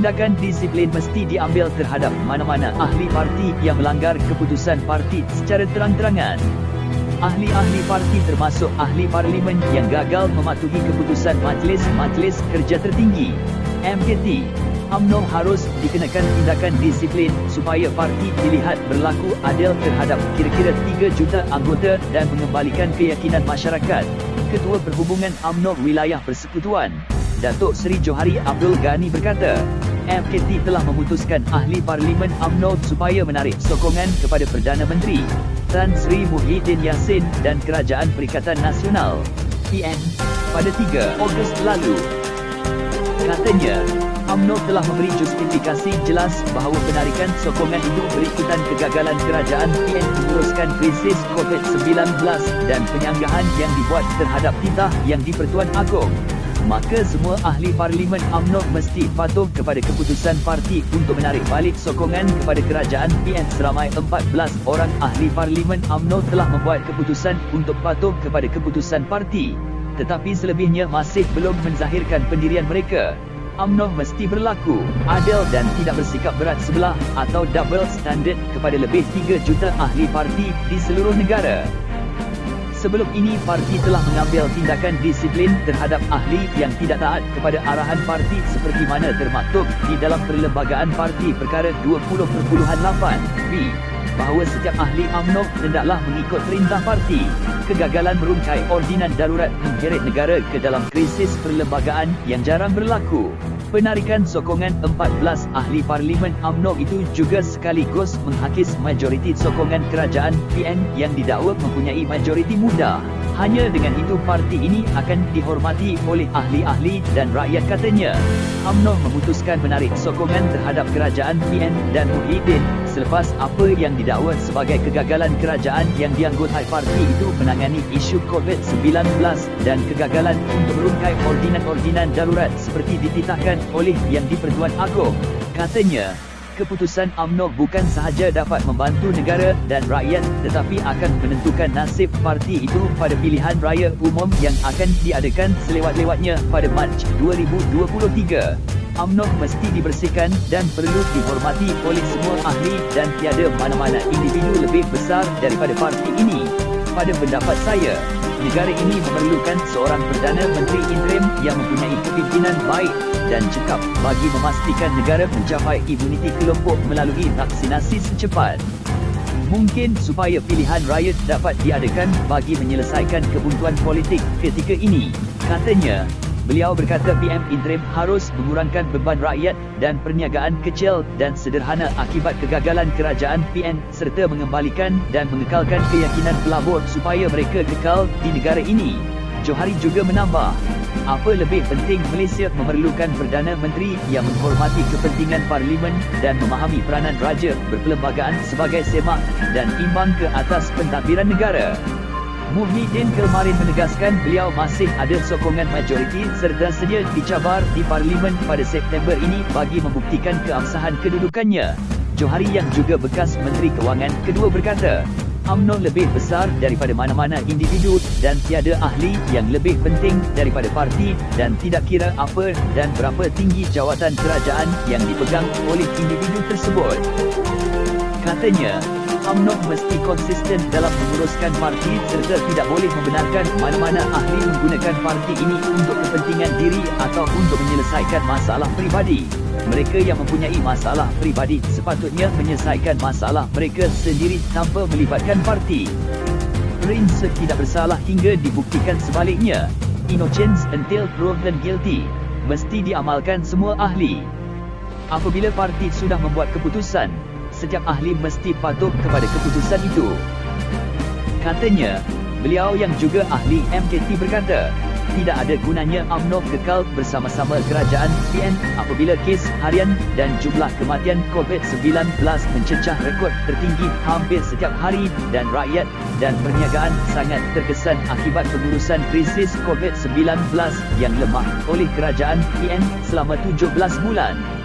tindakan disiplin mesti diambil terhadap mana-mana ahli parti yang melanggar keputusan parti secara terang-terangan. Ahli-ahli parti termasuk ahli parlimen yang gagal mematuhi keputusan Majlis Kerja Tertinggi (MKT). UMNO harus dikenakan tindakan disiplin supaya parti dilihat berlaku adil terhadap kira-kira 3 juta anggota dan mengembalikan keyakinan masyarakat. Ketua Perhubungan UMNO Wilayah Persekutuan, Datuk Seri Johari Abdul Ghani berkata, MKT telah memutuskan ahli parlimen UMNO supaya menarik sokongan kepada Perdana Menteri Tan Sri Muhyiddin Yassin dan Kerajaan Perikatan Nasional (PN) pada 3 Ogos lalu. Katanya, UMNO telah memberi justifikasi jelas bahawa penarikan sokongan itu berikutan kegagalan kerajaan PN menguruskan krisis COVID-19 dan penyanggahan yang dibuat terhadap titah yang di-Pertuan Agong. Maka semua ahli parlimen UMNO mesti patuh kepada keputusan parti untuk menarik balik sokongan kepada kerajaan PN. Seramai 14 orang ahli parlimen UMNO telah membuat keputusan untuk patuh kepada keputusan parti, tetapi selebihnya masih belum menzahirkan pendirian mereka. UMNO mesti berlaku adil dan tidak bersikap berat sebelah atau double standard kepada lebih 3 juta ahli parti di seluruh negara. Sebelum ini, parti telah mengambil tindakan disiplin terhadap ahli yang tidak taat kepada arahan parti seperti mana termaktub di dalam Perlembagaan Parti Perkara 20.8b, bahawa setiap ahli UMNO hendaklah mengikut perintah parti. Kegagalan merungkai ordinan darurat menggeret negara ke dalam krisis perlembagaan yang jarang berlaku. Penarikan sokongan 14 ahli parlimen UMNO itu juga sekaligus menghakis majoriti sokongan kerajaan PN yang didakwa mempunyai majoriti mudah. Hanya dengan itu parti ini akan dihormati oleh ahli-ahli dan rakyat, katanya. UMNO memutuskan menarik sokongan terhadap kerajaan PN dan Muhyiddin selepas apa yang didakwa sebagai kegagalan kerajaan yang dianggotai parti itu menangani isu COVID-19 dan kegagalan untuk merungkai ordinan-ordinan darurat seperti dititahkan oleh Yang di-Pertuan Agong. Katanya, keputusan UMNO bukan sahaja dapat membantu negara dan rakyat tetapi akan menentukan nasib parti itu pada pilihan raya umum yang akan diadakan selewat-lewatnya pada Mac 2023. UMNO mesti dibersihkan dan perlu dihormati oleh semua ahli dan tiada mana-mana individu lebih besar daripada parti ini. Pada pendapat saya, negara ini memerlukan seorang Perdana Menteri interim yang mempunyai kepimpinan baik dan cekap bagi memastikan negara mencapai imuniti kelompok melalui vaksinasi secepat mungkin supaya pilihan raya dapat diadakan bagi menyelesaikan kebuntuan politik ketika ini. Katanya, beliau berkata PM interim harus mengurangkan beban rakyat dan perniagaan kecil dan sederhana akibat kegagalan kerajaan PN serta mengembalikan dan mengekalkan keyakinan pelabur supaya mereka kekal di negara ini. Johari juga menambah, apa lebih penting, Malaysia memerlukan Perdana Menteri yang menghormati kepentingan parlimen dan memahami peranan raja berperlembagaan sebagai semak dan imbang ke atas pentadbiran negara. Muhyiddin kemarin menegaskan beliau masih ada sokongan majoriti serta sedia dicabar di parlimen pada September ini bagi membuktikan keabsahan kedudukannya. Johari yang juga bekas Menteri Kewangan kedua berkata, UMNO lebih besar daripada mana-mana individu dan tiada ahli yang lebih penting daripada parti dan tidak kira apa dan berapa tinggi jawatan kerajaan yang dipegang oleh individu tersebut. Katanya, UMNO mesti konsisten dalam menguruskan parti serta tidak boleh membenarkan mana-mana ahli menggunakan parti ini untuk kepentingan diri atau untuk menyelesaikan masalah peribadi. Mereka yang mempunyai masalah peribadi sepatutnya menyelesaikan masalah mereka sendiri tanpa melibatkan parti. Prinsip tidak bersalah hingga dibuktikan sebaliknya, innocence until proven guilty, mesti diamalkan semua ahli. Apabila parti sudah membuat keputusan, setiap ahli mesti patuh kepada keputusan itu. Katanya, beliau yang juga ahli MKT berkata, tidak ada gunanya UMNO kekal bersama-sama kerajaan PN apabila kes harian dan jumlah kematian COVID-19 mencecah rekod tertinggi hampir setiap hari dan rakyat dan perniagaan sangat terkesan akibat pengurusan krisis COVID-19 yang lemah oleh kerajaan PN selama 17 bulan.